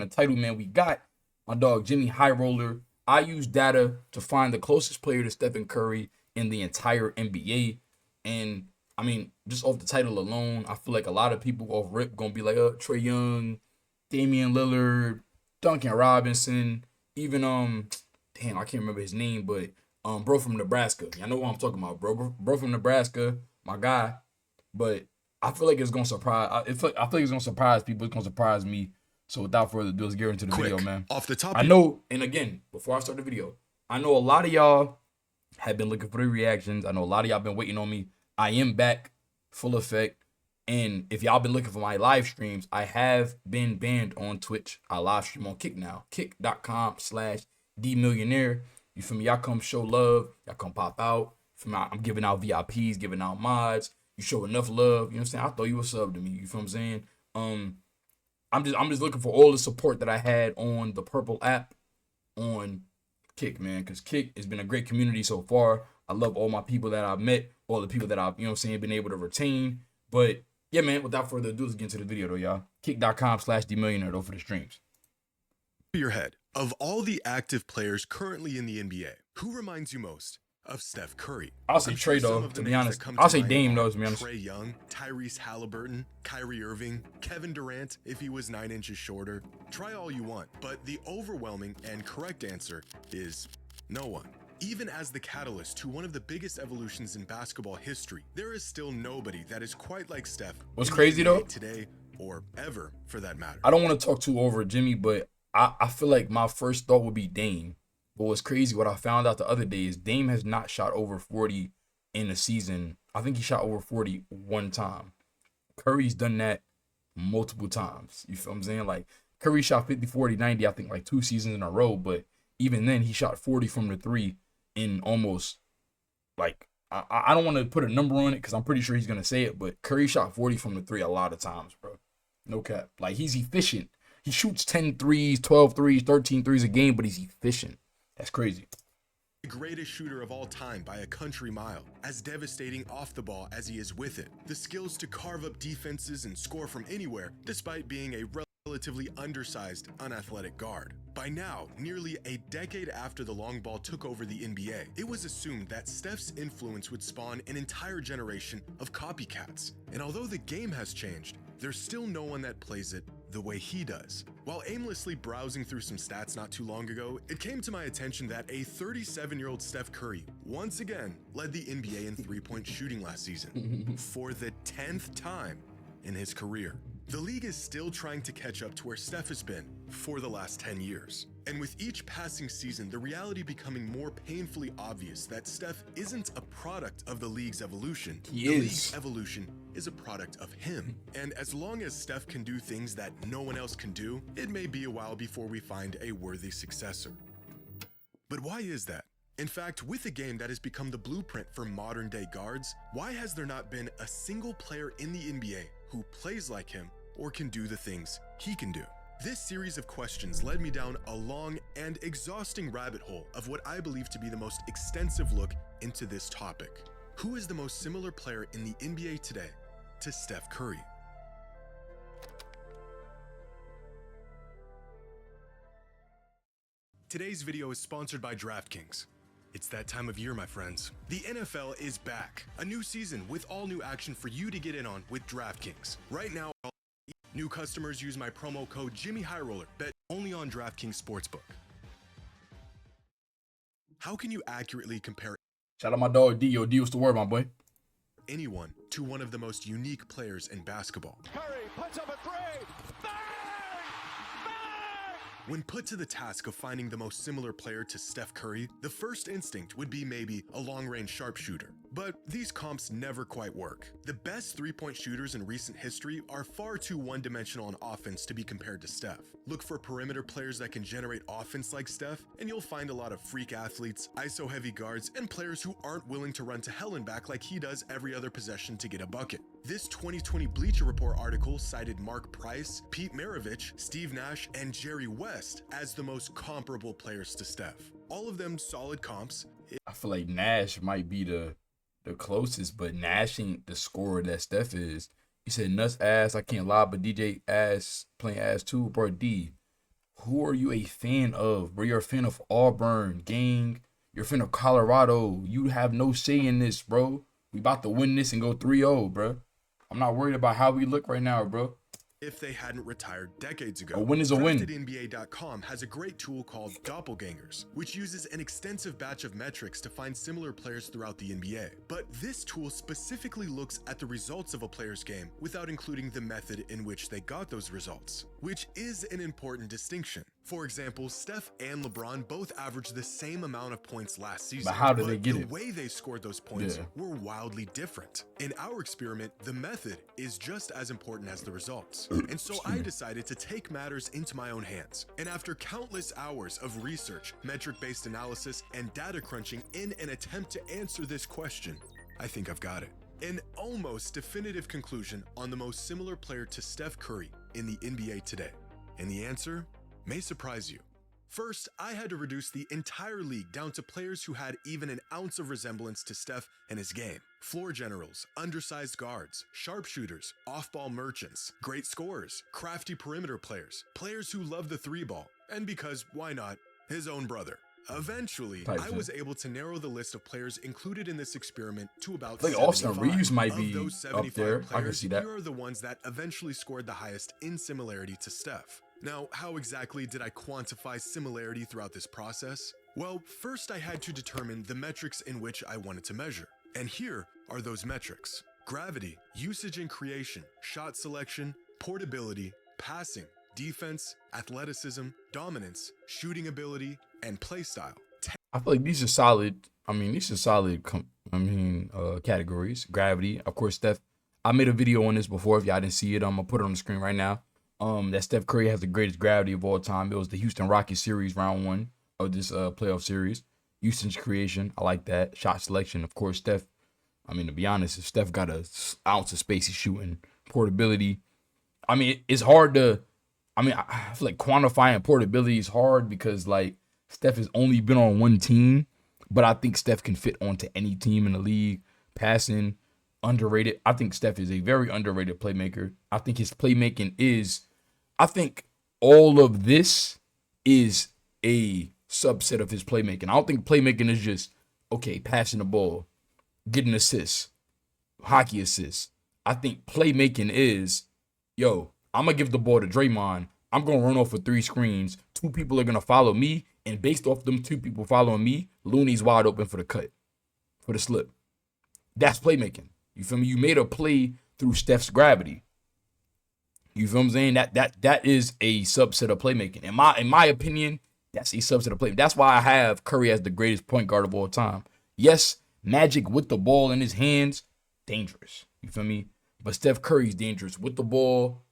the title, man, we got my dog Jimmy High Roller. I use data to find the closest player to Stephen Curry in the entire NBA. And I mean, just off the title alone, I feel like a lot of people off rip gonna be like, Trae Young, Damian Lillard, Duncan Robinson, even damn, I can't remember his name, but bro from Nebraska. I know what I'm talking about, bro from Nebraska, my guy. But I feel like it's gonna surprise. I feel like it's gonna surprise people. It's gonna surprise me. So without further ado, let's get into the video, man. Off the top, I know, and again, before I start the video, I know a lot of y'all have been looking for the reactions. I know a lot of y'all been waiting on me. I am back, full effect. And if y'all been looking for my live streams, I have been banned on Twitch. I live stream on Kick now. Kick.com/dMillionaire. You feel me? Y'all come show love. Y'all come pop out. I'm giving out VIPs, giving out mods. You show enough love. You know what I'm saying? I'll throw you a sub to me. You feel what I'm saying? I'm just looking for all the support that I had on the Purple app on Kick, man. Because Kick has been a great community so far. I love all my people that I've met, all the people that I've, you know what I'm saying, been able to retain. But yeah, man, without further ado, let's get into the video though, y'all. Kick.com/dMillionaire though for the streams. Your head. Of all the active players currently in the NBA, who reminds you most of Steph Curry? I'll say Trae though, to be honest. I'll say Dame though, to be honest. Trae Young, Tyrese Halliburton, Kyrie Irving, Kevin Durant if he was 9 inches shorter. Try all you want, but the overwhelming and correct answer is no one. Even as the catalyst to one of the biggest evolutions in basketball history, there is still nobody that is quite like Steph. What's crazy though? Today or ever for that matter. I don't want to talk too over Jimmy, but I feel like my first thought would be Dame. But what's crazy, what I found out the other day is Dame has not shot over 40 in a season. I think he shot over 40 one time. Curry's done that multiple times. You feel what I'm saying? Like Curry shot 50, 40, 90, I think like 2 seasons in a row. But even then, he shot 40 from the 3 in almost like, I don't want to put a number on it because I'm pretty sure he's going to say it. But Curry shot 40 from the 3 a lot of times, bro. No cap. Like he's efficient. He shoots 10 threes, 12 threes, 13 threes a game, but he's efficient. That's crazy. The greatest shooter of all time by a country mile, as devastating off the ball as he is with it. The skills to carve up defenses and score from anywhere, despite being a relatively undersized, unathletic guard. By now, nearly a decade after the long ball took over the NBA, it was assumed that Steph's influence would spawn an entire generation of copycats. And although the game has changed, there's still no one that plays it the way he does. While aimlessly browsing through some stats not too long ago, it came to my attention that a 37-year-old Steph Curry once again led the NBA in three-point shooting last season for the 10th time in his career. The league is still trying to catch up to where Steph has been for the last 10 years. And with each passing season, the reality becoming more painfully obvious that Steph isn't a product of the league's evolution. The league's evolution is a product of him. And as long as Steph can do things that no one else can do, it may be a while before we find a worthy successor. But why is that? In fact, with a game that has become the blueprint for modern-day guards, why has there not been a single player in the NBA who plays like him or can do the things he can do? This series of questions led me down a long and exhausting rabbit hole of what I believe to be the most extensive look into this topic. Who is the most similar player in the NBA today to Steph Curry? Today's video is sponsored by DraftKings. It's that time of year, my friends. The NFL is back. A new season with all new action for you to get in on with DraftKings. Right now, new customers use my promo code JimmyHighRoller. Bet only on DraftKings Sportsbook. How can you accurately compare Shout out my dog D. Yo, D, what's the word, my boy? anyone to one of the most unique players in basketball? Curry puts up a three. Bang! Bang! When put to the task of finding the most similar player to Steph Curry, the first instinct would be maybe a long-range sharpshooter. But these comps never quite work. The best three-point shooters in recent history are far too one-dimensional on offense to be compared to Steph. Look for perimeter players that can generate offense like Steph, and you'll find a lot of freak athletes, ISO-heavy guards, and players who aren't willing to run to hell and back like he does every other possession to get a bucket. This 2020 Bleacher Report article cited Mark Price, Pete Maravich, Steve Nash, and Jerry West as the most comparable players to Steph. All of them solid comps. I feel like Nash might be the closest, but Nash ain't the scorer that Steph is. He said nuts ass, I can't lie, but DJ ass playing ass too, bro. D. Who are you a fan of, bro? You're a fan of Auburn, gang. You're a fan of Colorado. You have no say in this, bro. We about to win this and go 3-0, bro. I'm not worried about how we look right now, bro. If they hadn't retired decades ago. A win is a win. CraftedNBA.com has a great tool called Doppelgangers, which uses an extensive batch of metrics to find similar players throughout the NBA. But this tool specifically looks at the results of a player's game without including the method in which they got those results, which is an important distinction. For example, Steph and LeBron both averaged the same amount of points last season. But how did they get it? The way they scored those points were wildly different. In our experiment, the method is just as important as the results. And so I decided to take matters into my own hands. And after countless hours of research, metric-based analysis, and data crunching in an attempt to answer this question, I think I've got it. An almost definitive conclusion on the most similar player to Steph Curry in the NBA today. And the answer may surprise you. First, I had to reduce the entire league down to players who had even an ounce of resemblance to Steph and his game. Floor generals, undersized guards, sharpshooters, off-ball merchants, great scorers, crafty perimeter players, players who love the three ball, and because, why not, his own brother. Eventually, I was able to narrow the list of players included in this experiment to about 75. Austin Reeves might be of those 75 up there. players, I can see that. Here are the ones that eventually scored the highest in similarity to Steph. Now, how exactly did I quantify similarity throughout this process? Well, first I had to determine the metrics in which I wanted to measure. And here are those metrics: gravity, usage and creation, shot selection, portability, passing, defense, athleticism, dominance, shooting ability, and play style. I feel like these are solid. Categories. Gravity, of course. Steph, I made a video on this before. If y'all didn't see it, I'm gonna put it on the screen right now. That Steph Curry has the greatest gravity of all time. It was the Houston Rockets series, round 1 of this playoff series. Usage creation, I like that. Shot selection, of course. Steph, to be honest, if Steph got an ounce of space, he's shooting. Portability, it's hard to. I feel like quantifying portability is hard because like Steph has only been on one team, but I think Steph can fit onto any team in the league. Passing, underrated. I think Steph is a very underrated playmaker. I think his playmaking is. I think all of this is a subset of his playmaking. I don't think playmaking is just, okay, passing the ball, getting assists, hockey assists. I think playmaking is, yo, I'm going to give the ball to Draymond. I'm going to run off for 3 screens. 2 people are going to follow me. And based off them 2 people following me, Looney's wide open for the cut, for the slip. That's playmaking. You feel me? You made a play through Steph's gravity. You feel what I'm saying? That is a subset of playmaking. In my opinion, that's a subset of playmaking. That's why I have Curry as the greatest point guard of all time. Yes, Magic with the ball in his hands, dangerous. You feel me? But Steph Curry's dangerous with the ball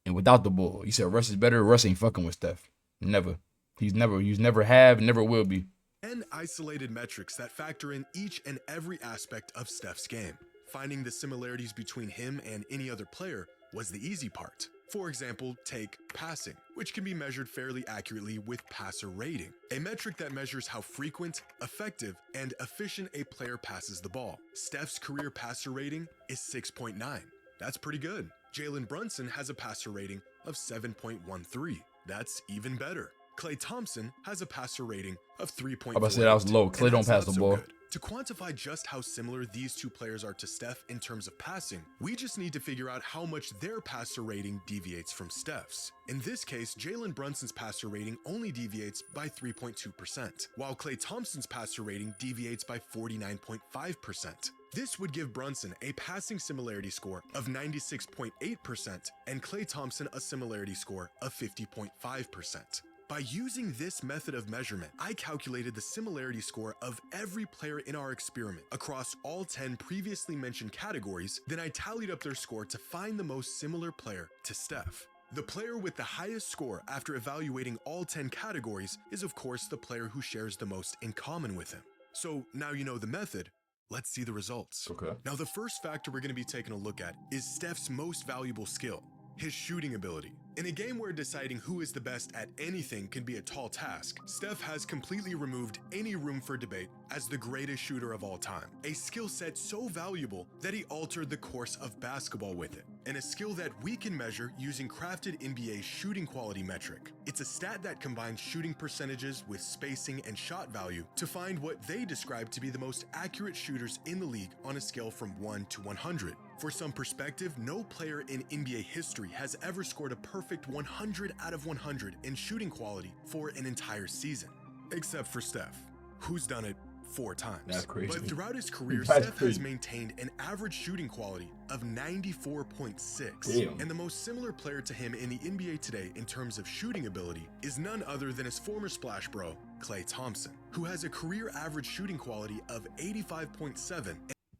and without the ball. You said Russ is better. Russ ain't fucking with Steph. Never. He's never have, never will be. And isolated metrics that factor in each and every aspect of Steph's game. Finding the similarities between him and any other player was the easy part. For example, take passing, which can be measured fairly accurately with passer rating, a metric that measures how frequent, effective, and efficient a player passes the ball. Steph's career passer rating is 6.9. That's pretty good. Jalen Brunson has a passer rating of 7.13. That's even better. Klay Thompson has a passer rating of 3.4. I about to say that was low. Klay don't pass the ball. Good. To quantify just how similar these 2 players are to Steph in terms of passing, we just need to figure out how much their passer rating deviates from Steph's. In this case, Jalen Brunson's passer rating only deviates by 3.2%, while Klay Thompson's passer rating deviates by 49.5%. This would give Brunson a passing similarity score of 96.8% and Klay Thompson a similarity score of 50.5%. By using this method of measurement, I calculated the similarity score of every player in our experiment across all 10 previously mentioned categories, then I tallied up their score to find the most similar player to Steph. The player with the highest score after evaluating all 10 categories is of course the player who shares the most in common with him. So now you know the method, let's see the results. Okay. Now the first factor we're going to be taking a look at is Steph's most valuable skill, His shooting ability. In a game where deciding who is the best at anything can be a tall task, Steph has completely removed any room for debate as the greatest shooter of all time. A skill set so valuable that he altered the course of basketball with it, and a skill that we can measure using crafted NBA's shooting quality metric. It's a stat that combines shooting percentages with spacing and shot value to find what they describe to be the most accurate shooters in the league on a scale from 1 to 100. For some perspective, no player in NBA history has ever scored a perfect 100 out of 100 in shooting quality for an entire season, except for Steph, who's done it 4 times. That's crazy. But throughout his career, That's Steph crazy. has maintained an average shooting quality of 94.6. Damn. And the most similar player to him in the NBA today in terms of shooting ability is none other than his former Splash Bro, Klay Thompson, who has a career average shooting quality of 85.7.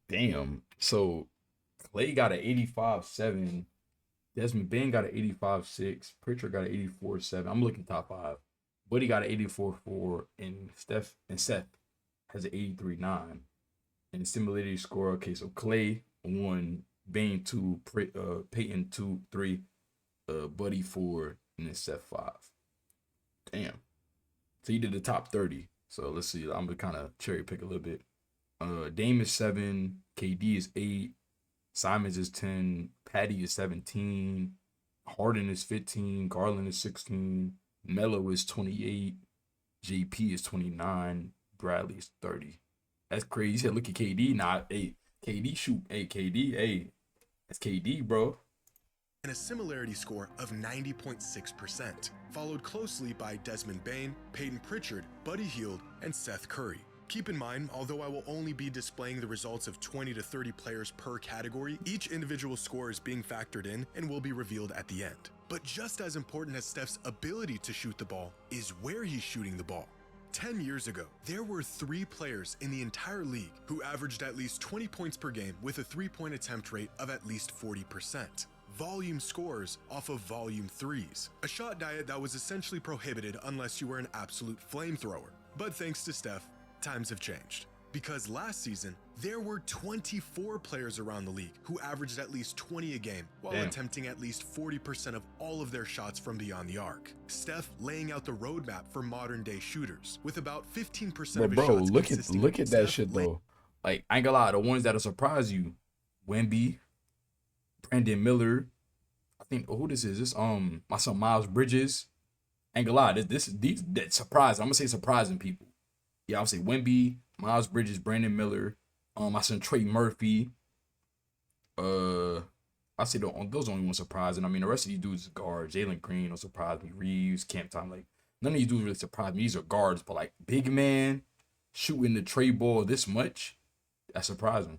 Damn. So Clay got an 85.7. Desmond Bain got an 85.6. Pritchard got an 84.7. I'm looking top 5. Buddy got an 84.4, and Seth has an 83.9. And similarity score. Okay, so Clay 1, Bain 2, Peyton 2, 3, Buddy 4, and then Seth 5. Damn. So he did the top 30. So let's see. I'm gonna kind of cherry pick a little bit. Dame is 7, KD is 8, Simons is 10, Patty is 17, Harden is 15, Garland is 16, Melo is 28, JP is 29, Bradley is 30. That's crazy. You said look at KD. Nah, hey, KD shoot. Hey, KD, hey, that's KD, bro. And a similarity score of 90.6%, followed closely by Desmond Bain, Peyton Pritchard, Buddy Hield, and Seth Curry. Keep in mind, although I will only be displaying the results of 20 to 30 players per category, each individual score is being factored in and will be revealed at the end. But just as important as Steph's ability to shoot the ball is where he's shooting the ball. 10 years ago, there were 3 players in the entire league who averaged at least 20 points per game with a 3-point attempt rate of at least 40%. Volume scores off of volume threes, a shot diet that was essentially prohibited unless you were an absolute flamethrower. But thanks to Steph, times have changed. Because last season, there were 24 players around the league who averaged at least 20 a game while attempting at least 40% of all of their shots from beyond the arc. Steph laying out the roadmap for modern day shooters with about 15% of his shots consisting look of at that Steph shit though. Like I ain't gonna lie, the ones that'll surprise you, Wemby, Brandon Miller. I think who this is? This my son Miles Bridges. Ain't gonna lie, these that surprise. I'm gonna say surprising people. Yeah, I'll say Wemby, Miles Bridges, Brandon Miller. I said Trey Murphy. I say those only one surprising. I mean, the rest of these dudes is guards. Jalen Green don't surprise me. Reeves, Camp Time, like none of these dudes really surprise me. These are guards, but like big man shooting the tray ball this much, that's surprising.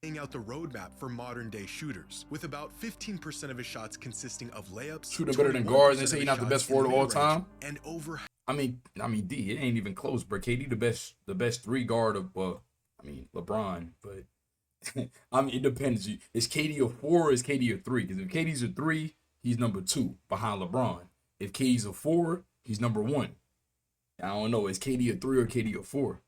Laying out the roadmap for modern day shooters with about 15% of his shots consisting of layups, shooting better than guards and say he's not the best forward of all time. And over. I mean, D, it ain't even close, bro. KD the best 3 guard of LeBron, but I mean it depends. Is KD a 4 or is KD a 3? Because if KD's a 3, he's number 2 behind LeBron. If KD's a 4, he's number 1. I don't know. Is KD a 3 or KD a 4?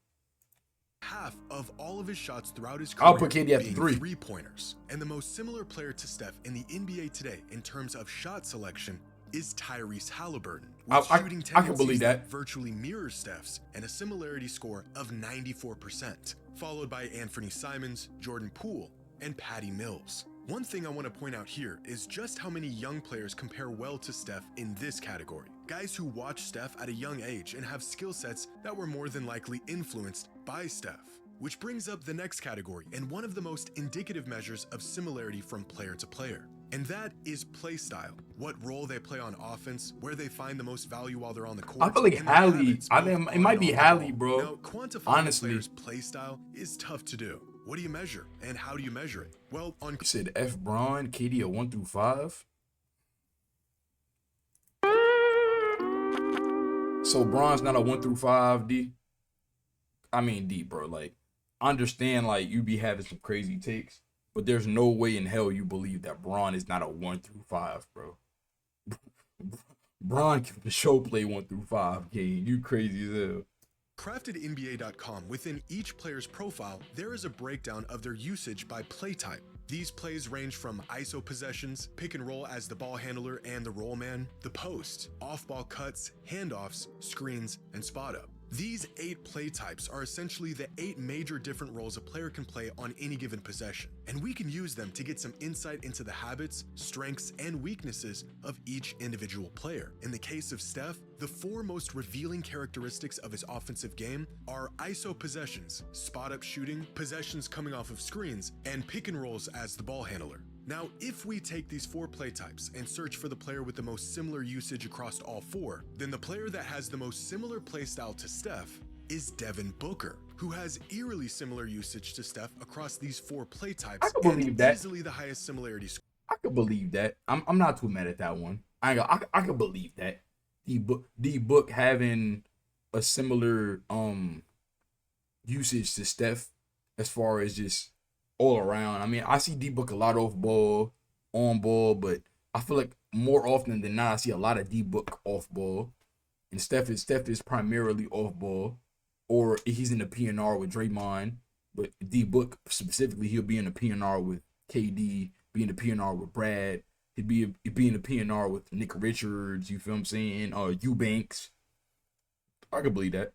Half of all of his shots throughout his career I'll put KD at being 3. 3-pointers. And the most similar player to Steph in the NBA today in terms of shot selection is Tyrese Halliburton, with shooting I can believe tendencies that. virtually mirrors Steph's and a similarity score of 94%, followed by Anthony Simons, Jordan Poole, and Patty Mills. One thing I want to point out here is just how many young players compare well to Steph in this category. Guys who watch Steph at a young age and have skill sets that were more than likely influenced by Steph. Which brings up the next category and one of the most indicative measures of similarity from player to player. And that is play style. What role they play on offense, where they find the most value while they're on the court. I feel like Hallie. I think it might be Hallie, bro. Now, quantifying Honestly, a player's play style is tough to do. What do you measure, and how do you measure it? Well, on you said F. Bron, KD a 1 through 5. So Bron's not a 1 through 5, D. I mean D, bro. Like, I understand like you be having some crazy takes, but there's no way in hell you believe that Bron is not a 1 through 5, bro. Bron can for sure play 1 through 5 game. You crazy as hell. CraftedNBA.com, within each player's profile, there is a breakdown of their usage by play type. These plays range from ISO possessions, pick and roll as the ball handler and the roll man, the post, off-ball cuts, handoffs, screens, and spot up. These 8 play types are essentially the 8 major different roles a player can play on any given possession, and we can use them to get some insight into the habits, strengths, and weaknesses of each individual player. In the case of Steph, the 4 most revealing characteristics of his offensive game are ISO possessions, spot-up shooting, possessions coming off of screens, and pick and rolls as the ball handler. Now, if we take these 4 play types and search for the player with the most similar usage across all 4, then the player that has the most similar playstyle to Steph is Devin Booker, who has eerily similar usage to Steph across these 4 play types. I can believe that. Easily the highest similarity score. I could believe that. I'm not too mad at that one. I could believe that. D Book having a similar usage to Steph as far as just all around. I mean, I see D Book a lot off ball, on ball, but I feel like more often than not, I see a lot of D Book off ball, and Steph is primarily off ball, or he's in the PNR with Draymond. But D Book specifically, he'll be in the PNR with KD, be in the PNR with Brad. He'd be in the PNR with Nick Richards. You feel what I'm saying? Eubanks. I could believe that.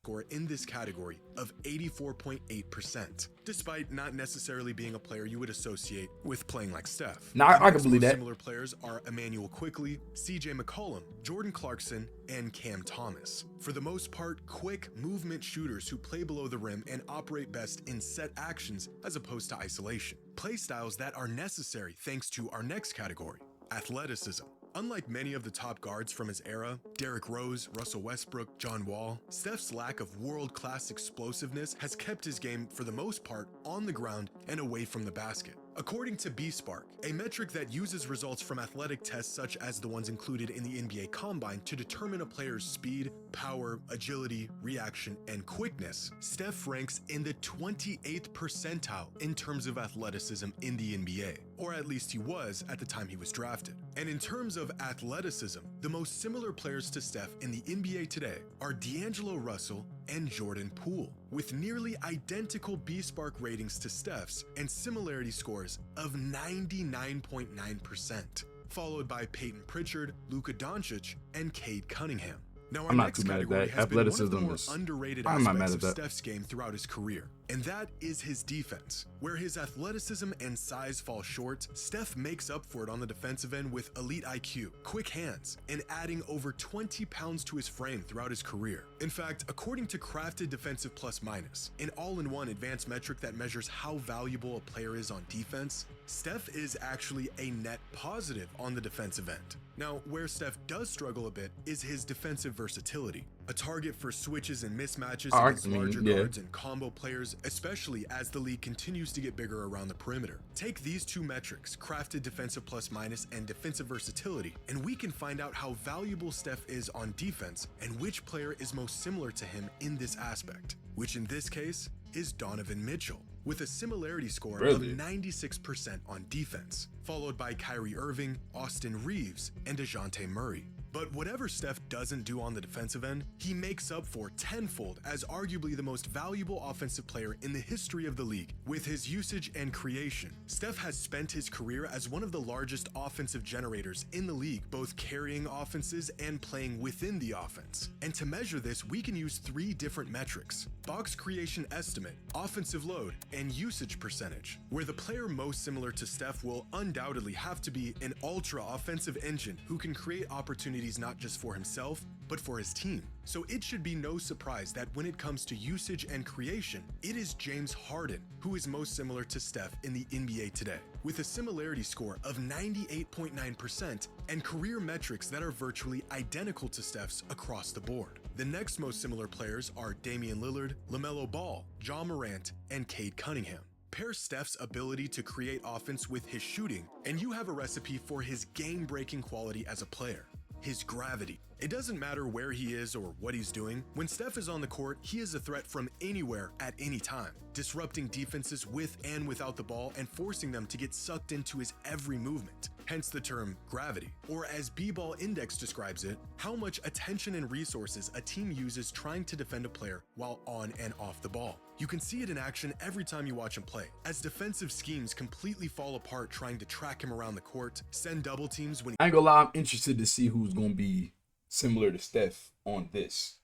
Score in this category of 84.8%, despite not necessarily being a player you would associate with playing like Steph. Now, I could believe that. Similar players are Emmanuel Quickly, CJ McCollum, Jordan Clarkson, and Cam Thomas. For the most part, quick movement shooters who play below the rim and operate best in set actions as opposed to isolation. Play styles that are necessary thanks to our next category, athleticism. Unlike many of the top guards from his era, Derrick Rose, Russell Westbrook, John Wall, Steph's lack of world-class explosiveness has kept his game, for the most part, on the ground and away from the basket. According to B-Spark, a metric that uses results from athletic tests such as the ones included in the NBA Combine to determine a player's speed, power, agility, reaction, and quickness, Steph ranks in the 28th percentile in terms of athleticism in the NBA, or at least he was at the time he was drafted. And in terms of athleticism, the most similar players to Steph in the NBA today are D'Angelo Russell and Jordan Poole, with nearly identical B-Spark ratings to Steph's and similarity scores of 99.9%, followed by Peyton Pritchard, Luka Doncic, and Cade Cunningham. Now, our next category has been one of the more underrated aspects of Steph's game throughout his career, and that is his defense. Where his athleticism and size fall short, Steph makes up for it on the defensive end with elite IQ, quick hands, and adding over 20 pounds to his frame throughout his career. In fact, according to Crafted Defensive Plus Minus, an all-in-one advanced metric that measures how valuable a player is on defense, Steph is actually a net positive on the defensive end. Now, where Steph does struggle a bit is his defensive versatility, a target for switches and mismatches against larger guards and combo players, especially as the league continues to get bigger around the perimeter. Take these 2 metrics, Crafted Defensive Plus Minus and defensive versatility, and we can find out how valuable Steph is on defense and which player is most similar to him in this aspect, which in this case is Donovan Mitchell, with a similarity score of 96% on defense, followed by Kyrie Irving, Austin Reeves, and DeJounte Murray. But whatever Steph doesn't do on the defensive end, he makes up for tenfold as arguably the most valuable offensive player in the history of the league. With his usage and creation, Steph has spent his career as one of the largest offensive generators in the league, both carrying offenses and playing within the offense. And to measure this, we can use 3 different metrics: box creation estimate, offensive load, and usage percentage, where the player most similar to Steph will undoubtedly have to be an ultra offensive engine who can create opportunities not just for himself, but for his team. So it should be no surprise that when it comes to usage and creation, it is James Harden who is most similar to Steph in the NBA today, with a similarity score of 98.9% and career metrics that are virtually identical to Steph's across the board. The next most similar players are Damian Lillard, LaMelo Ball, Ja Morant, and Cade Cunningham. Pair Steph's ability to create offense with his shooting, and you have a recipe for his game-breaking quality as a player: his gravity. It doesn't matter where he is or what he's doing. When Steph is on the court, he is a threat from anywhere at any time, disrupting defenses with and without the ball and forcing them to get sucked into his every movement. hence the term gravity, or as B-Ball Index describes it, how much attention and resources a team uses trying to defend a player while on and off the ball. You can see it in action every time you watch him play, as defensive schemes completely fall apart trying to track him around the court, send double teams when I ain't gonna lie, I'm interested to see who's gonna be similar to Steph on this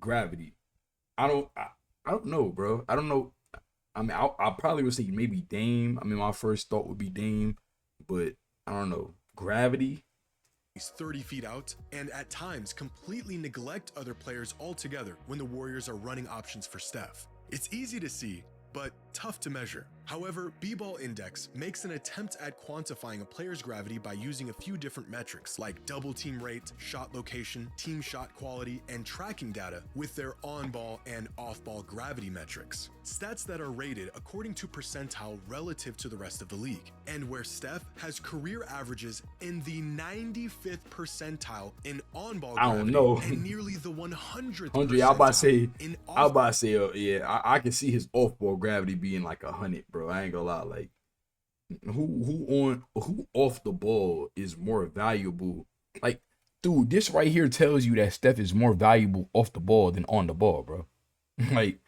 gravity. I don't know, bro. I don't know. I mean, I probably would say maybe Dame. I mean, my first thought would be Dame, but I don't know. Gravity. he's 30 feet out, and at times completely neglect other players altogether when the Warriors are running options for Steph. It's easy to see, but tough to measure. However, B-Ball Index makes an attempt at quantifying a player's gravity by using a few different metrics like double team rate, shot location, team shot quality, and tracking data with their on-ball and off-ball gravity metrics. Stats that are rated according to percentile relative to the rest of the league, and where Steph has career averages in the 95th percentile in on-ball I gravity don't know. and nearly the 100th Hundred. I about to say. in I about to say. Yeah. I can see his off-ball gravity being like 100, bro. I ain't gonna lie. Like, who off the ball is more valuable? Like, dude, this right here tells you that Steph is more valuable off the ball than on the ball, bro. Like,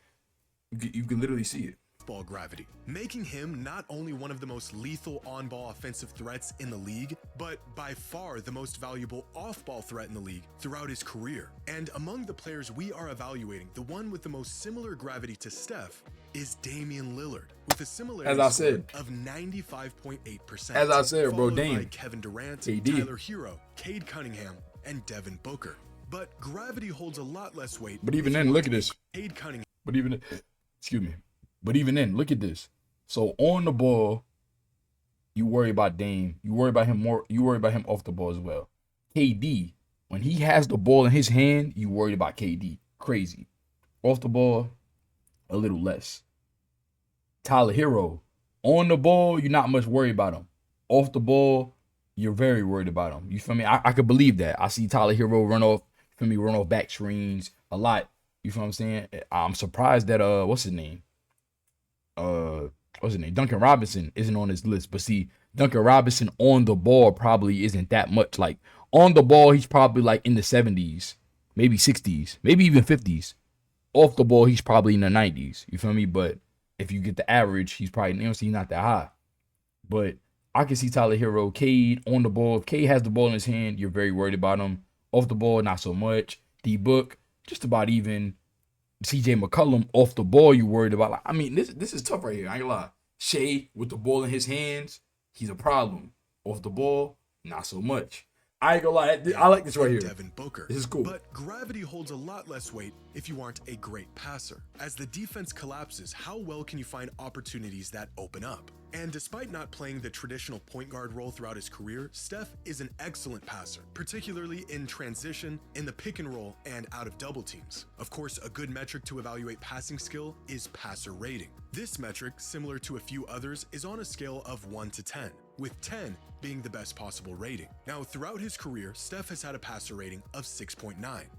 you can literally see it. ball gravity, making him not only one of the most lethal on-ball offensive threats in the league, but by far the most valuable off-ball threat in the league throughout his career. And among the players we are evaluating, the one with the most similar gravity to Steph is Damian Lillard, with a similarity As I said, of 95.8%. As I said, bro, followed by Dame, Kevin Durant, KD. Tyler Hero, Cade Cunningham, and Devin Booker. But gravity holds a lot less weight. But even if then, you look want at this. Cade Cunningham. But even, excuse me. But even then, look at this. So on the ball, you worry about Dame. You worry about him more. You worry about him off the ball as well. KD, when he has the ball in his hand, you worried about KD. Crazy. Off the ball, a little less. Tyler Hero, on the ball, you're not much worried about him. Off the ball, you're very worried about him. You feel me? I could believe that. I see Tyler Hero run off back screens a lot. You feel what I'm saying? I'm surprised that what's his name? Duncan Robinson isn't on this list. But see, Duncan Robinson on the ball probably isn't that much. Like, on the ball, he's probably like in the 70s, maybe 60s, maybe even 50s. Off the ball, he's probably in the 90s. You feel me? But if you get the average, he's probably, he's not that high. But I can see Tyler Hero, Cade on the ball. If Cade has the ball in his hand, you're very worried about him. Off the ball, not so much. D-Book, just about even. CJ McCollum off the ball, you worried about. Like, I mean, this is tough right here. I ain't gonna lie. Shea with the ball in his hands, he's a problem. Off the ball, not so much. I ain't gonna lie. I like this right here. Devin Booker. This is cool. But gravity holds a lot less weight if you aren't a great passer. As the defense collapses, how well can you find opportunities that open up? And despite not playing the traditional point guard role throughout his career, Steph is an excellent passer, particularly in transition, in the pick and roll, and out of double teams. Of course, a good metric to evaluate passing skill is passer rating. This metric, similar to a few others, is on a scale of 1 to 10, with 10 being the best possible rating. Now, throughout his career, Steph has had a passer rating of 6.9,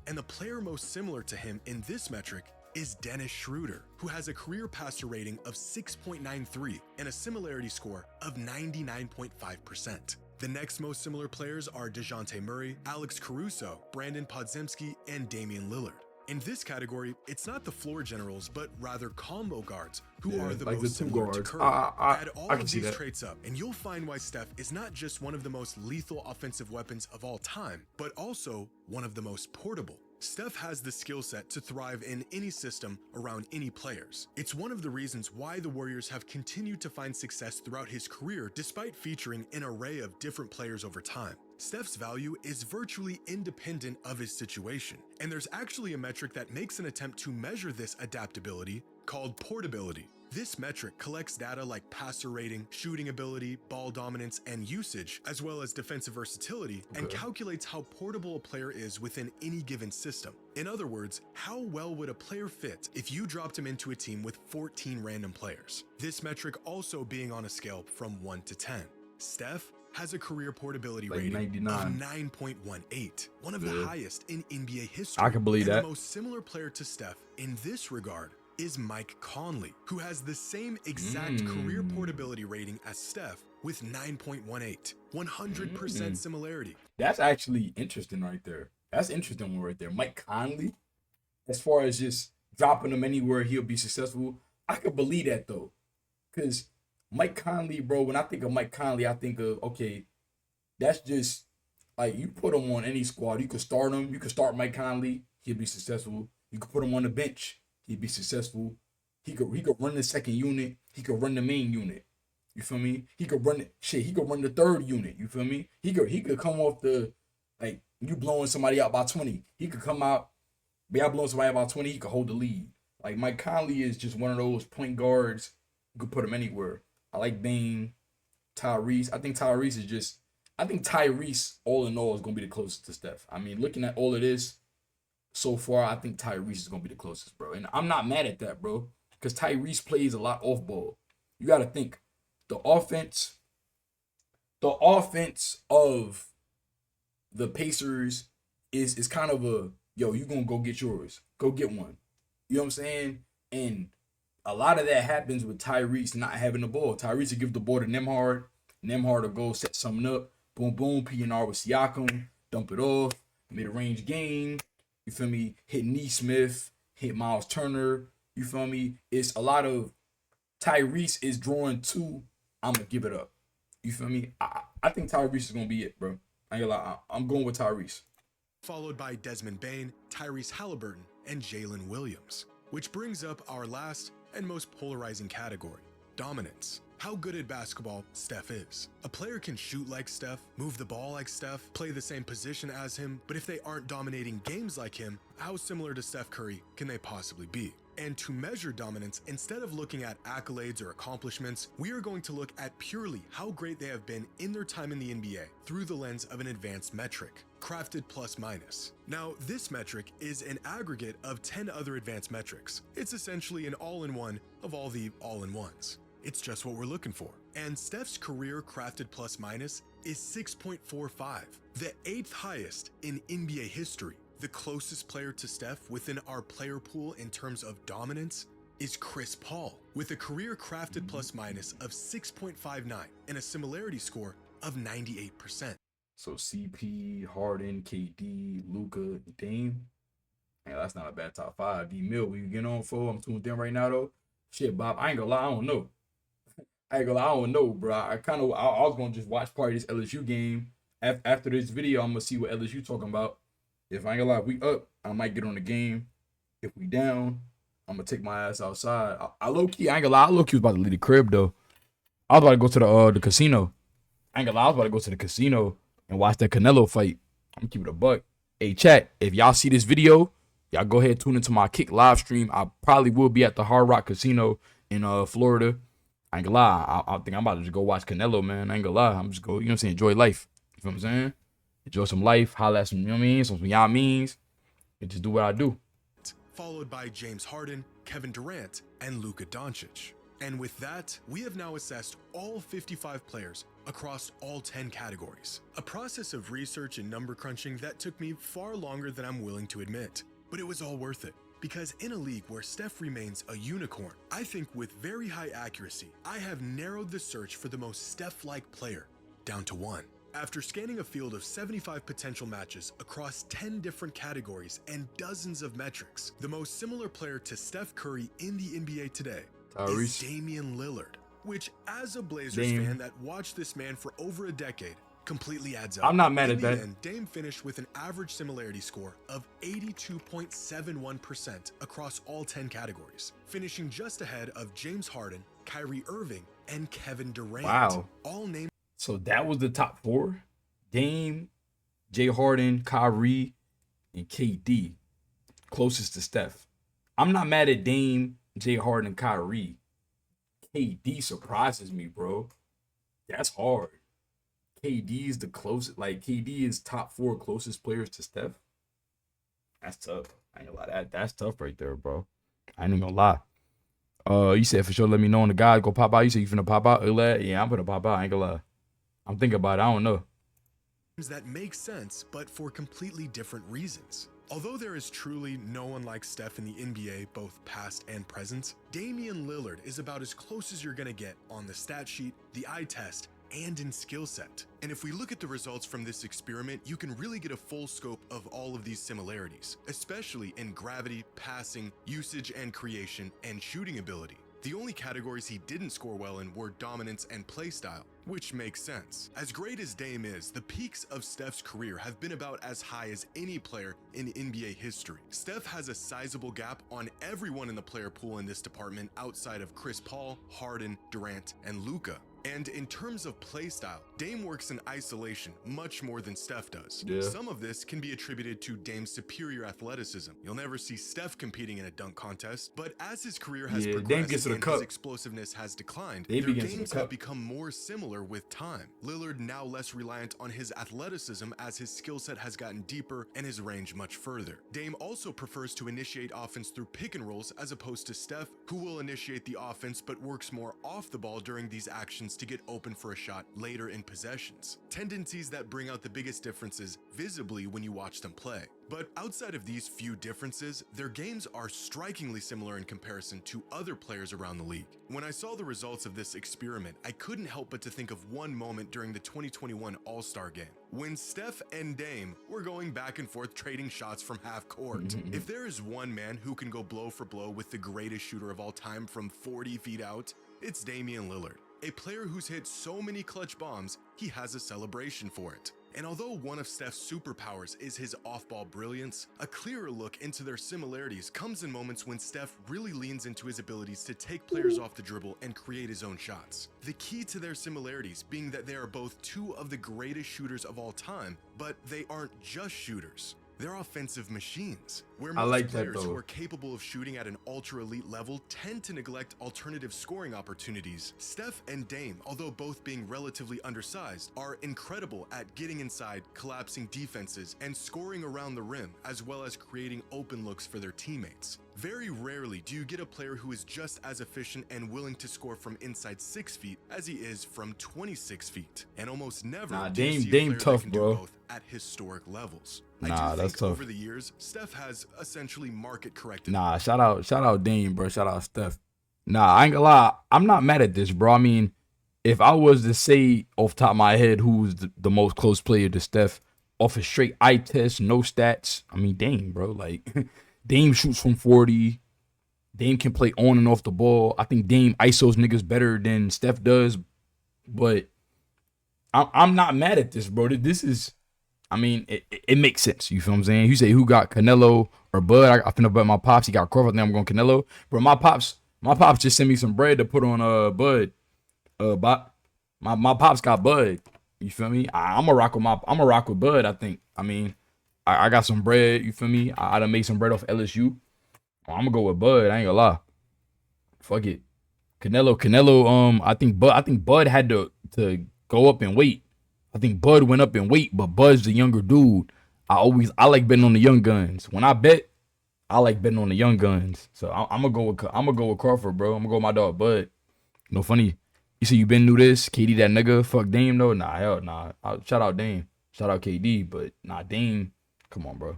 and the player most similar to him in this metric is Dennis Schroeder, who has a career passer rating of 6.93 and a similarity score of 99.5%. The next most similar players are DeJounte Murray, Alex Caruso, Brandon Podziemski, and Damian Lillard. In this category, it's not the floor generals, but rather combo guards who are the like most the two similar to guards. Curry. Add all I can of see these that. traits up, and you'll find why Steph is not just one of the most lethal offensive weapons of all time, but also one of the most portable. Steph has the skill set to thrive in any system around any players. It's one of the reasons why the Warriors have continued to find success throughout his career despite featuring an array of different players over time. Steph's value is virtually independent of his situation, and there's actually a metric that makes an attempt to measure this adaptability called portability. This metric collects data like passer rating, shooting ability, ball dominance, and usage, as well as defensive versatility, and calculates how portable a player is within any given system. In other words, how well would a player fit if you dropped him into a team with 14 random players? This metric also being on a scale from 1 to 10. Steph has a career portability Like rating 99. of 9.18, one of the highest in NBA history. I can believe and that. The most similar player to Steph in this regard is Mike Conley, who has the same exact career portability rating as Steph with 9.18, 100% similarity. That's actually interesting right there. That's interesting one right there. Mike Conley, as far as just dropping him anywhere, he'll be successful. I could believe that though, because Mike Conley, bro, when I think of Mike Conley, I think of, okay, that's just like you put him on any squad. You could start him. You could start Mike Conley. He'll be successful. You could put him on the bench. He'd be successful. He could run the second unit. He could run the main unit. You feel me? He could run He could run the third unit. You feel me? He could come off the, like, you blowing somebody out by 20. He could come out. But y'all blowing somebody out by 20. He could hold the lead. Like, Mike Conley is just one of those point guards. You could put him anywhere. I like Bane, Tyrese. I think Tyrese, all in all, is going to be the closest to Steph. I mean, looking at all of this so far, I think Tyrese is going to be the closest, bro. And I'm not mad at that, bro, because Tyrese plays a lot off ball. You got to think, the offense of the Pacers is kind of a, yo, you going to go get yours. Go get one. You know what I'm saying? And a lot of that happens with Tyrese not having the ball. Tyrese will give the ball to Nembhard. Nembhard will go set something up. Boom, boom. PNR with Siakam. Dump it off. Mid-range game. You feel me? Hit Neesmith. Hit Miles Turner. You feel me? It's a lot of Tyrese is drawing to, I'm going to give it up. You feel me? I think Tyrese is going to be it, bro. I ain't gonna lie. I'm going with Tyrese. Followed by Desmond Bane, Tyrese Halliburton, and Jalen Williams. Which brings up our last and most polarizing category, dominance. How good at basketball Steph is. A player can shoot like Steph, move the ball like Steph, play the same position as him, but if they aren't dominating games like him, how similar to Steph Curry can they possibly be? And to measure dominance, instead of looking at accolades or accomplishments, we are going to look at purely how great they have been in their time in the NBA through the lens of an advanced metric, crafted plus minus. Now, this metric is an aggregate of 10 other advanced metrics. It's essentially an all-in-one of all the all-in-ones. It's just what we're looking for. And Steph's career crafted plus minus is 6.45, the 8th highest in NBA history. The closest player to Steph within our player pool in terms of dominance is Chris Paul, with a career crafted plus minus of 6.59 and a similarity score of 98%. So CP, Harden, KD, Luka, Dame. Man, that's not a bad top 5. D-Mill, what you getting on for? I'm tuned in right now, though. Shit, Bob, I ain't gonna lie, I don't know. I don't know, bro. I was gonna just watch part of this LSU game. After this video, I'm gonna see what LSU talking about. If I ain't gonna lie, if we up, I might get on the game. If we down, I'm gonna take my ass outside. I ain't gonna lie, I low-key was about to leave the crib though. I was about to go to the casino. I ain't gonna lie, I was about to go to the casino and watch that Canelo fight. I'm gonna keep it a buck. Hey, chat, if y'all see this video, y'all go ahead and tune into my Kick live stream. I probably will be at the Hard Rock Casino in Florida. I ain't gonna lie, I think I'm about to just go watch Canelo, man. I ain't gonna lie, I'm just go, you know what I'm saying, enjoy life. You feel what I'm saying? Enjoy some life, holla at some, you know what I mean, some y'all means, and just do what I do. Followed by James Harden, Kevin Durant, and Luka Doncic. And with that, we have now assessed all 55 players across all 10 categories. A process of research and number crunching that took me far longer than I'm willing to admit. But it was all worth it. Because in a league where Steph remains a unicorn, I think with very high accuracy, I have narrowed the search for the most Steph-like player down to one. After scanning a field of 75 potential matches across 10 different categories and dozens of metrics, the most similar player to Steph Curry in the NBA today is Damian Lillard, which as a Blazers fan that watched this man for over a decade, completely adds up. I'm not mad at that. In the end, Dame finished with an average similarity score of 82.71% across all 10 categories, finishing just ahead of James Harden, Kyrie Irving, and Kevin Durant. Wow. All named. So that was the top 4. Dame, Jay Harden, Kyrie, and KD. Closest to Steph. I'm not mad at Dame, Jay Harden, and Kyrie. KD surprises me, bro. That's hard. KD is the closest. Like, KD is top 4 closest players to Steph. That's tough. I ain't gonna lie. That's tough right there, bro. I ain't even gonna lie. You said for sure let me know when the guys go pop out. You said you finna pop out? Yeah, I'm finna pop out. I ain't gonna lie. I'm thinking about it. I don't know. That make sense, but for completely different reasons. Although there is truly no one like Steph in the NBA, both past and present, Damian Lillard is about as close as you're gonna get on the stat sheet, the eye test, and in skill set. And if we look at the results from this experiment, you can really get a full scope of all of these similarities, especially in gravity, passing, usage and creation, and shooting ability. The only categories he didn't score well in were dominance and playstyle, which makes sense. As great as Dame is, the peaks of Steph's career have been about as high as any player in NBA history. Steph has a sizable gap on everyone in the player pool in this department outside of Chris Paul, Harden, Durant, and Luka. And in terms of playstyle, Dame works in isolation much more than Steph does. Yeah. Some of this can be attributed to Dame's superior athleticism. You'll never see Steph competing in a dunk contest, but as his career has Dame progressed gets to the and cup. his explosiveness has declined, their begins to the games cup. have become more similar with time. Lillard now less reliant on his athleticism as his skill set has gotten deeper and his range much further. Dame also prefers to initiate offense through pick and rolls as opposed to Steph, who will initiate the offense but works more off the ball during these actions to get open for a shot later in possessions. Tendencies that bring out the biggest differences visibly when you watch them play. But outside of these few differences, their games are strikingly similar in comparison to other players around the league. When I saw the results of this experiment, I couldn't help but to think of one moment during the 2021 All-Star Game, when Steph and Dame were going back and forth trading shots from half court. If there is one man who can go blow for blow with the greatest shooter of all time from 40 feet out, it's Damian Lillard. A player who's hit so many clutch bombs, he has a celebration for it. And although one of Steph's superpowers is his off-ball brilliance, a clearer look into their similarities comes in moments when Steph really leans into his abilities to take players off the dribble and create his own shots. The key to their similarities being that they are both two of the greatest shooters of all time, but they aren't just shooters. They're offensive machines, where most like that, players who though. are capable of shooting at an ultra-elite level tend to neglect alternative scoring opportunities. Steph and Dame, although both being relatively undersized, are incredible at getting inside, collapsing defenses, and scoring around the rim, as well as creating open looks for their teammates. Very rarely do you get a player who is just as efficient and willing to score from inside 6 feet as he is from 26 feet. And almost never do you see a Dame player tough, that can bro. do both at historic levels. I Nah, do that's think tough. over the years, Steph has essentially market corrected. Nah, shout out Dame, bro. Shout out Steph. Nah, I ain't gonna lie. I'm not mad at this, bro. I mean, if I was to say off the top of my head who's the most close player to Steph, off a straight eye test, no stats, I mean, Dame, bro. Like, Dame shoots from 40. Dame can play on and off the ball. I think Dame ISOs niggas better than Steph does. But I'm not mad at this, bro. This is, I mean, it makes sense. You feel what I'm saying? You say who got Canelo or Bud? I finna bet my pops. He got Crawford. I think I'm going Canelo. Bro, my pops just sent me some bread to put on Bud. But my pops got Bud. You feel me? I'm a rock with Bud. I think. I mean, I got some bread. You feel me? I done made some bread off LSU. I'm gonna go with Bud. I ain't gonna lie. Fuck it. Canelo. I think Bud had to go up in weight. I think Bud went up in weight, but Bud's the younger dude. I like betting on the young guns. When I bet, I like betting on the young guns. So I'm gonna go with Crawford, bro. I'm gonna go with my dog Bud. No funny. You see, you been through this, KD that nigga. Fuck Dame though. Nah, hell nah. Shout out Dame. Shout out KD, but nah, Dame. Come on, bro.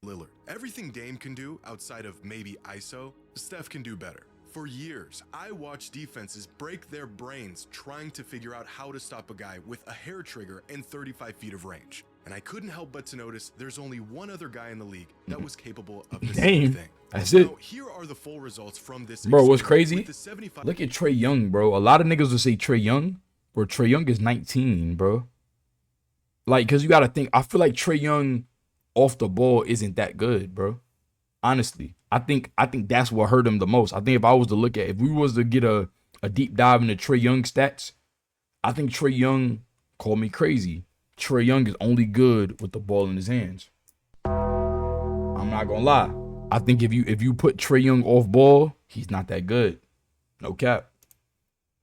Lillard. Everything Dame can do outside of maybe ISO, Steph can do better. For years, I watched defenses break their brains trying to figure out how to stop a guy with a hair trigger and 35 feet of range. And I couldn't help but to notice there's only one other guy in the league that was capable of the same thing. That's now, it. here are the full results from this Bro, what's experiment crazy? with the 75 Look at Trae Young, bro. A lot of niggas will say Trae Young, bro. Trae Young is 19, bro. Like, cause you gotta think. I feel like Trae Young off the ball isn't that good, bro. Honestly, I think that's what hurt him the most. I think if we was to get a deep dive into Trae Young stats, I think Trae Young, call me crazy, Trae Young is only good with the ball in his hands. I'm not gonna lie. I think if you put Trae Young off ball, he's not that good. No cap.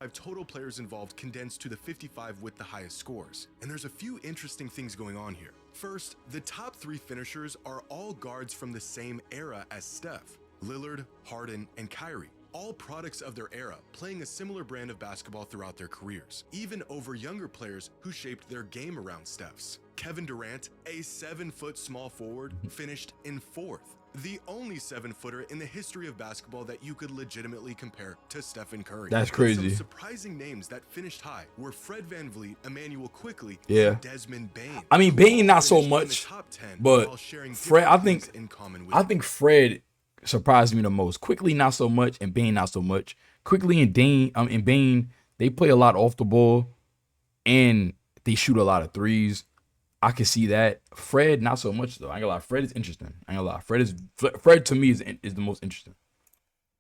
total players involved condensed to the 55 with the highest scores. And there's a few interesting things going on here. First, the top 3 finishers are all guards from the same era as Steph: Lillard, Harden, and Kyrie. all products of their era, playing a similar brand of basketball throughout their careers, even over younger players who shaped their game around Steph's. Kevin Durant, a 7-foot small forward, finished in 4th. The only 7-footer in the history of basketball that you could legitimately compare to Stephen Curry. That's crazy. Some surprising names that finished high were Fred VanVleet, Emmanuel Quickly, Yeah. and Desmond Bane. I mean, Bane not so Finished in the much, top 10 but while sharing Fred, different I think, things in common with I him. think Fred surprised me the most. Quickly not so much, and Bane not so much. Quickly and Bane, they play a lot off the ball, and they shoot a lot of threes. I can see that. Fred not so much though. I ain't gonna lie. Fred is interesting. I ain't gonna lie. Fred to me is the most interesting.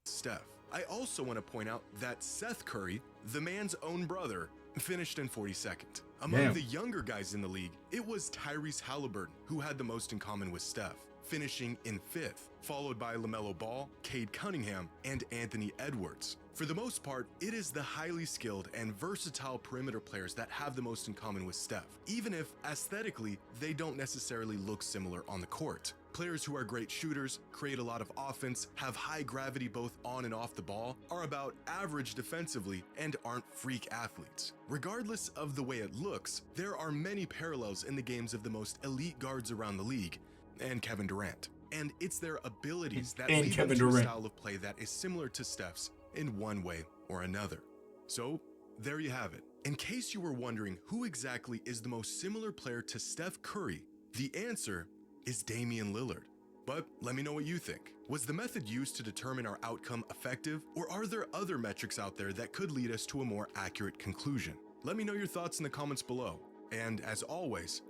Steph. I also want to point out that Seth Curry, the man's own brother, finished in 42nd. Among Damn. the younger guys in the league, it was Tyrese Halliburton who had the most in common with Steph, finishing in 5th, followed by LaMelo Ball, Cade Cunningham, and Anthony Edwards. For the most part, it is the highly skilled and versatile perimeter players that have the most in common with Steph, even if aesthetically they don't necessarily look similar on the court. Players who are great shooters, create a lot of offense, have high gravity both on and off the ball, are about average defensively, and aren't freak athletes. Regardless of the way it looks, there are many parallels in the games of the most elite guards around the league, and Kevin Durant. And it's their abilities that And lead Kevin them to a Durant. style of play that is similar to Steph's in one way or another. So, there you have it. In case you were wondering who exactly is the most similar player to Steph Curry, the answer is Damian Lillard. But let me know what you think. Was the method used to determine our outcome effective, or are there other metrics out there that could lead us to a more accurate conclusion? Let me know your thoughts in the comments below. And as always,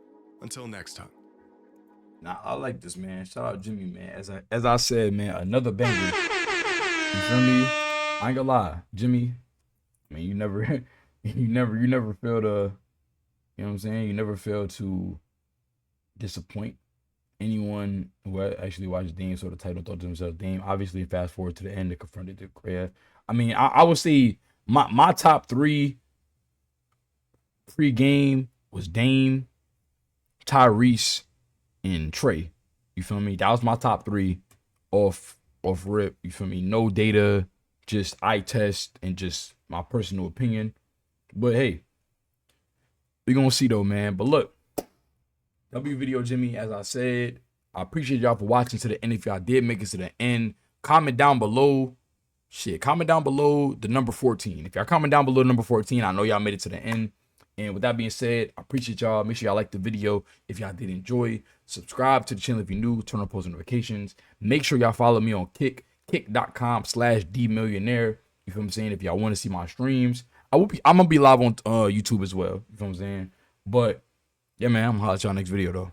until next time. Nah, I like this, man. Shout out Jimmy, man. As I said, man, another banger. You feel me? I ain't gonna lie, Jimmy. I mean, you never, you never fail to, you know what I'm saying? You never fail to disappoint anyone who actually watched Dame sort of title thought to themselves, Dame. Obviously, fast forward to the end, they confronted the career. I mean, I would say my top 3 pre-game was Dame, Tyrese, and Trey. You feel me? That was my top 3 off rip. You feel me? No data, just eye test and just my personal opinion. But hey, we gonna see though, man. But look, W video Jimmy, as I said, I appreciate y'all for watching to the end. If y'all did make it to the end, comment down below. Comment down below the number 14. If y'all comment down below number 14, I know y'all made it to the end. And with that being said, I appreciate y'all. Make sure y'all like the video if y'all did enjoy. Subscribe to the channel if you're new. Turn on post notifications. Make sure y'all follow me on kick.com/dMillionaire. You feel what I'm saying? If y'all want to see my streams, I'm gonna be live on YouTube as well. You feel what I'm saying? But yeah, man, I'm gonna holler at y'all next video though.